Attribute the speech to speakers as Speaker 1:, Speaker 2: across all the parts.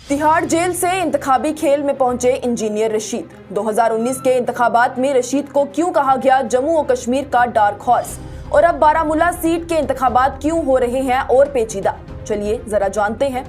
Speaker 1: Tihar jail से इंतखाबी खेल में पहुंचे इंजीनियर रशीद। 2019 के इंतखाबात में रशीद को क्यों कहा गया जम्मू और कश्मीर का डार्क हॉर्स, और अब बारामूला सीट के इंतखाबात क्यों हो रहे हैं और पेचीदा, चलिए जरा जानते हैं।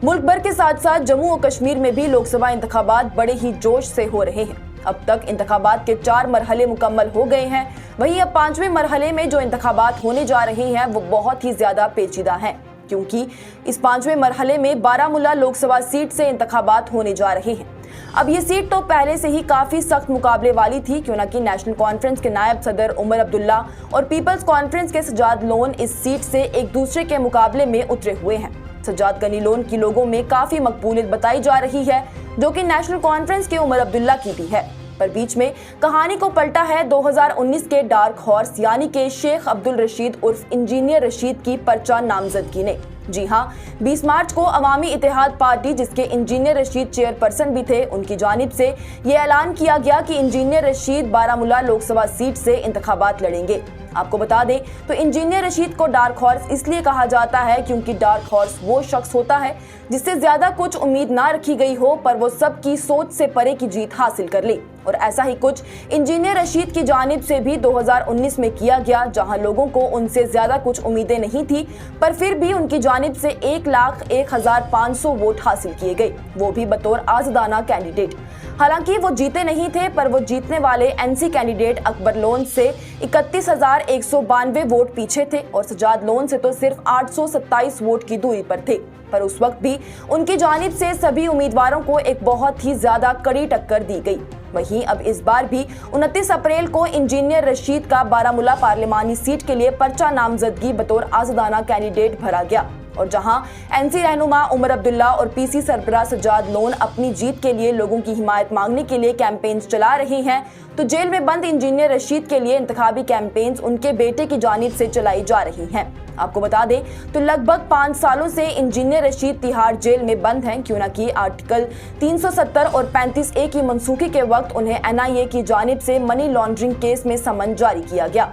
Speaker 1: मुल्क भर के साथ साथ जम्मू और कश्मीर में भी लोकसभा इंतखाबात बड़े ही जोश से हो रहे हैं। अब तक इंतखाबात के 4 मरहले मुकम्मल हो गए हैं। वहीं अब 5वें मरहले में जो इंतखाबात होने जा रहे हैं वो बहुत ही ज्यादा पेचीदा हैं, क्योंकि इस 5वें मरहले में बारामूला लोकसभा सीट से इंतखाबात होने जा रहे हैं। अब ये सीट तो पहले से ही काफी सख्त मुकाबले वाली थी, क्यों न कि नेशनल कॉन्फ्रेंस के नायब सदर उमर अब्दुल्ला और पीपल्स कॉन्फ्रेंस के सज्जाद लोन इस सीट से एक दूसरे के मुकाबले में उतरे हुए हैं। सज्जाद गनी लोन की लोगों में काफी मकबूलियत बताई जा रही है, जो कि नेशनल कॉन्फ्रेंस के उमर अब्दुल्ला की भी है। पर बीच में कहानी को पलटा है 2019 के डार्क हॉर्स यानी कि शेख अब्दुल रशीद उर्फ इंजीनियर रशीद की पर्चा नामजदगी ने। जी हां, 20 मार्च को अवामी इत्तेहाद पार्टी, जिसके इंजीनियर रशीद चेयरपर्सन भी थे, उनकी जानिब से ये ऐलान किया गया कि इंजीनियर रशीद बारामूला लोकसभा सीट से इंतखाबात लड़ेंगे। आपको बता दें तो इंजीनियर रशीद को डार्क हॉर्स इसलिए कहा जाता है क्योंकि डार्क हॉर्स वो शख्स होता है जिससे ज्यादा कुछ उम्मीद ना रखी गई हो, पर वो सबकी सोच से परे की जीत हासिल कर ले। और ऐसा ही कुछ इंजीनियर रशीद की जानिब से भी 2019 में किया गया, जहां लोगों को उनसे ज्यादा कुछ उम्मीदें नहीं थी, पर फिर भी उनकी जानिब से 1,01,500 वोट हासिल किए गए, वो भी बतौर आज़ादाना कैंडिडेट। हालांकि वो जीते नहीं थे, पर वो जीतने वाले एनसी कैंडिडेट अकबर लोन से 31,192 वोट पीछे थे और सज्जाद लोन से तो सिर्फ 827 वोट की दूरी पर थे। पर उस वक्त भी उनकी जानिब से सभी उम्मीदवारों को एक बहुत ही ज्यादा कड़ी टक्कर दी गई। वहीं अब इस बार भी 29 अप्रैल को इंजीनियर रशीद का बारामूला पार्लिमानी सीट के लिए पर्चा नामजदगी बतौर आज़ादाना कैंडिडेट भरा गया, और जहां एनसी रहनुमा उमर अब्दुल्ला और पीसी सरबराह सज्जाद लोन अपनी जीत के लिए लोगों की हिमायत मांगने के लिए कैंपेन्स चला रहे हैं, तो जेल में बंद इंजीनियर रशीद के लिए इंतखाबी कैंपेन्स उनके बेटे की जानिब से चलाई जा रही हैं। आपको बता दें तो लगभग 5 सालों से इंजीनियर रशीद तिहाड़ जेल में बंद हैं, क्यों न कि आर्टिकल 370 और 35A की मनसूखी के वक्त उन्हें NIA की जानिब से मनी लॉन्ड्रिंग केस में समन जारी किया गया,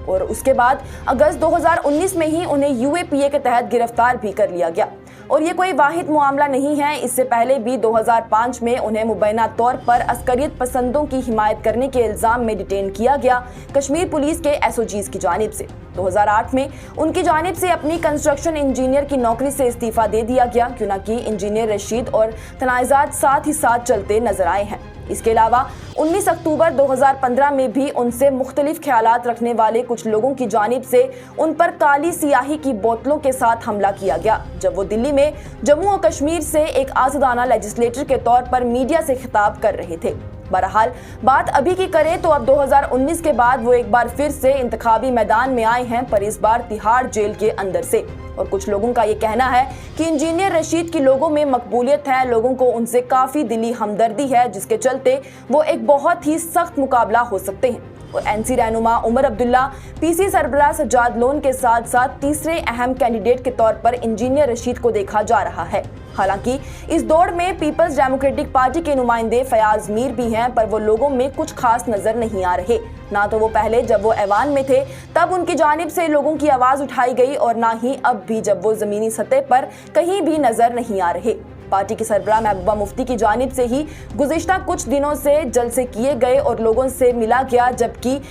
Speaker 1: और उसके बाद अगस्त 2019 में ही उन्हें UAPA के तहत गिरफ्तार भी कर लिया गया। और ये कोई वाहिद मामला नहीं है, इससे पहले भी 2005 में उन्हें मुबैना तौर पर अस्करियत पसंदों की हिमायत करने के इल्जाम में डिटेन किया गया कश्मीर पुलिस के SOGs की जानिब से। 2008 में उनकी जानिब से अपनी कंस्ट्रक्शन इंजीनियर की नौकरी से इस्तीफा दे दिया गया, क्यों न कि इंजीनियर रशीद और तनाज़ात साथ ही साथ चलते नजर आए हैं। इसके अलावा 19 अक्टूबर 2015 में भी उनसे मुख्तलिफ ख्यालात रखने वाले कुछ लोगों की जानिब से उन पर काली सियाही की बोतलों के साथ हमला किया गया, जब वो दिल्ली में जम्मू और कश्मीर से एक आज़ादाना लेजिस्लेटर के तौर पर मीडिया से खिताब कर रहे थे। बहरहाल बात अभी की करें तो अब 2019 के बाद वो एक बार फिर से इंतखाबी मैदान में आए हैं, पर इस बार तिहाड़ जेल के अंदर से। और कुछ लोगों का ये कहना है कि इंजीनियर रशीद की लोगों में मकबूलियत है, लोगों को उनसे काफी दिली हमदर्दी है, जिसके चलते वो एक बहुत ही सख्त मुकाबला हो सकते हैं। और NC रहनुमा उमर अब्दुल्ला, PC सरबराह सज्जाद लोन के साथ साथ तीसरे अहम कैंडिडेट के तौर पर इंजीनियर रशीद को देखा जा रहा है। हालांकि इस दौड़ में पीपल्स डेमोक्रेटिक पार्टी के नुमाइंदे फयाज मीर भी हैं, पर वो लोगों में कुछ खास नजर नहीं आ रहे। ना तो वो पहले जब वो ऐवान में थे तब उनकी जानिब से लोगों की आवाज उठाई गई, और ना ही अब भी जब वो जमीनी सतह पर कहीं भी नजर नहीं आ रहे। पार्टी की सरबराह महबूबा मुफ्ती की जानिब से ही गुज़िश्ता कुछ दिनों से जलसे किए गए और लोगों से मिला गया, जबकि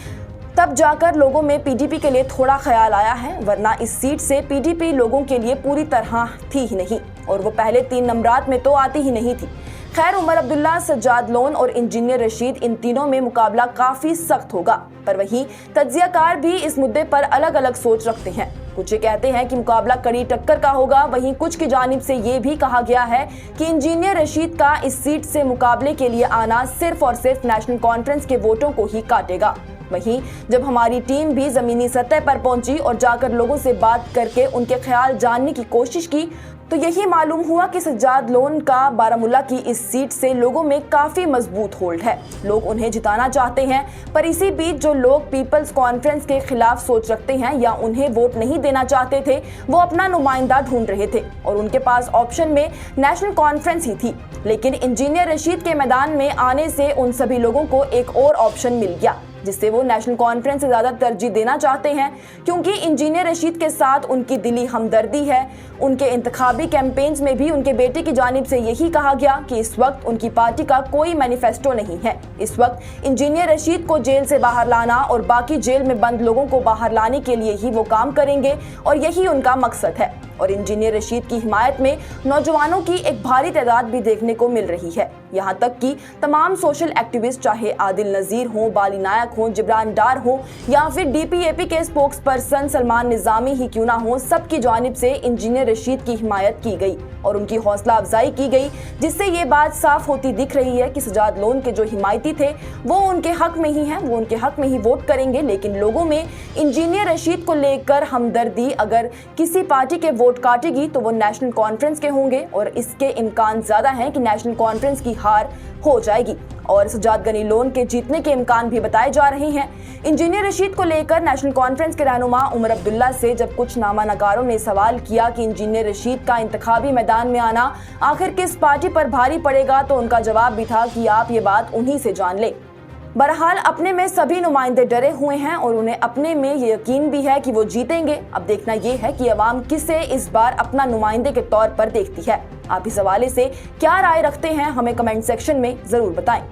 Speaker 1: तब जाकर लोगों में PDP के लिए थोड़ा ख्याल आया है, वरना इस सीट से PDP लोगों के लिए पूरी तरह थी ही नहीं, और वो पहले 3 नंबरात में तो आती ही नहीं थी। खैर, उमर अब्दुल्ला, सज्जाद लोन और इंजीनियर रशीद, इन तीनों में मुकाबला काफी सख्त होगा, पर वहीं तज्जियाकार भी इस मुद्दे पर अलग अलग सोच रखते हैं। कुछ ये कहते हैं कि मुकाबला कड़ी टक्कर का होगा, वहीं कुछ की जानिब से ये भी कहा गया है कि इंजीनियर रशीद का इस सीट से मुकाबले के लिए आना सिर्फ और सिर्फ नेशनल कॉन्फ्रेंस के वोटों को ही काटेगा। वहीं जब हमारी टीम भी जमीनी सतह पर पहुंची और जाकर लोगों से बात करके उनके ख्याल जानने की कोशिश की, तो यही मालूम हुआ कि सज्जाद लोन का बारामूला की इस सीट से लोगों में काफी मजबूत होल्ड है। लोग उन्हें जिताना चाहते हैं, पर इसी बीच जो लोग पीपल्स कॉन्फ्रेंस के खिलाफ सोच रखते हैं या उन्हें वोट नहीं देना चाहते थे, वो अपना नुमाइंदा ढूंढ रहे थे, और उनके पास ऑप्शन में नेशनल कॉन्फ्रेंस ही थी। लेकिन इंजीनियर रशीद के मैदान में आने से उन सभी लोगों को एक और ऑप्शन मिल गया, जिससे वो नेशनल कॉन्फ्रेंस से ज्यादा तरजीह देना चाहते हैं, क्योंकि इंजीनियर रशीद के साथ उनकी दिली हमदर्दी है। उनके इंतखाबी कैंपेन्स में भी उनके बेटे की जानिब से यही कहा गया कि इस वक्त उनकी पार्टी का कोई मैनिफेस्टो नहीं है। इस वक्त इंजीनियर रशीद को जेल से बाहर लाना और बाकी जेल में बंद लोगों को बाहर लाने के लिए ही वो काम करेंगे और यही उनका मकसद है। और इंजीनियर रशीद की हिमायत में नौजवानों की एक भारी तादाद भी देखने को मिल रही है। यहाँ तक कि तमाम सोशल एक्टिविस्ट, चाहे आदिल नज़ीर हो, बाली नायक हो, जिब्रान डार हो या फिर DPAP के स्पोक्स पर्सन सलमान निजामी ही क्यों ना हो, सबकी जानिब से इंजीनियर रशीद की हिमायत की गई और उनकी हौसला अफजाई की गई, जिससे ये बात साफ होती दिख रही है कि सजाद लोन के जो हिमायती थे वो उनके हक में ही हैं, वो उनके हक में ही वोट करेंगे। लेकिन लोगों में इंजीनियर रशीद को लेकर हमदर्दी अगर किसी पार्टी के वोट काटेगी तो वो नेशनल कॉन्फ्रेंस के होंगे और इसके इम्कान ज्यादा हैं कि नेशनल कॉन्फ्रेंस की हार हो जाएगी और सजाद गनी लोन के जीतने के इम्कान भी बताए जा रहे हैं। इंजीनियर रशीद को लेकर नेशनल कॉन्फ्रेंस के रहनुमा उमर अब्दुल्ला से जब कुछ नामानकारों ने सवाल किया कि इंजीनियर रशीद का इंतखाबी मैदान में आना आखिर किस पार्टी पर भारी पड़ेगा, तो उनका जवाब भी था कि आप ये बात उन्हीं से जान लें। बहरहाल अपने में सभी नुमाइंदे डरे हुए हैं और उन्हें अपने में ये यकीन भी है कि वो जीतेंगे। अब देखना ये है कि अवाम किसे इस बार अपना नुमाइंदे के तौर पर देखती है। आप इस हवाले से क्या राय रखते हैं, हमें कमेंट सेक्शन में जरूर बताएं।